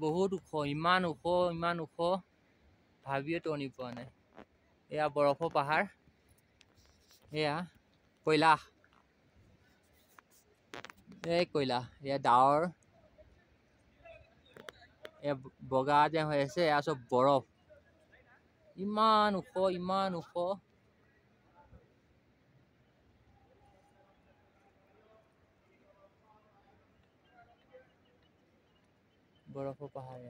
বহুত ওখ, ইমান ওখ ভাবিয়ে টনি পোৱা নাই। এয়া বৰফৰ পাহাৰ, এয়া কৈলাশ, কৈলাশ, এয়া ডাৱৰ, এয়া বগা যে হৈ আছে, এয়া চব বৰফ। ইমান ওখ বৰফৰ পাহাৰ।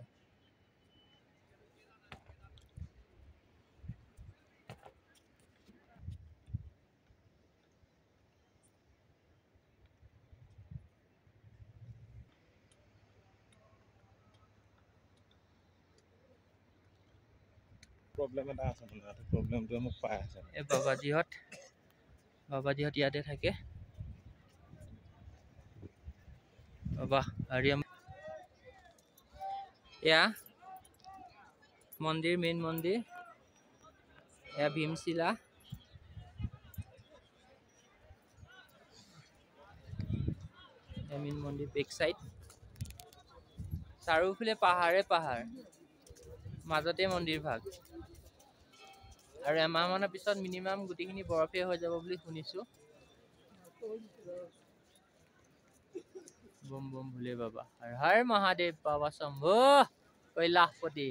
প্ৰব্লেম এটা আছে, প্ৰব্লেমটোৱে মোক পাই আছে। এই বাবাজীহঁত ইয়াতে থাকে। বাবা হাৰিয়াম, এয়া মন্দিৰ, মেইন মন্দিৰ, এয়া ভীমশিলা, মেইন মন্দিৰ বেক চাইড, চাৰিওফালে পাহাৰে পাহাৰ, মাজতে মন্দিৰ ভাগ। আৰু এমাহ মানৰ পিছত মিনিমাম গোটেইখিনি বৰফে হৈ যাব বুলি শুনিছো। বম বম ভোলে বাবা, হৰ হৰ মহাদেৱ, বাবা শম্ভু কৈলাশপতি,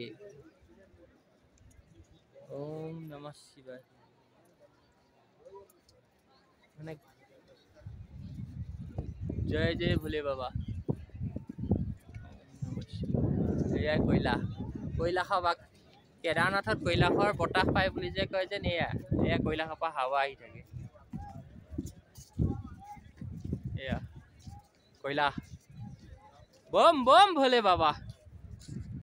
ওম নমঃ শিৱায়। মানে জয় জয় ভোলে বাবা। এয়াই কৈলাশৰ বাগ। কেদাৰনাথত কৈলাশৰ বতাহ পায় বুলি যে কয় যে, এয়া কৈলাশৰ পৰা হাৱা আহি থাকে। এয়া কৈলাশ, বম বম ভোলে বাবা।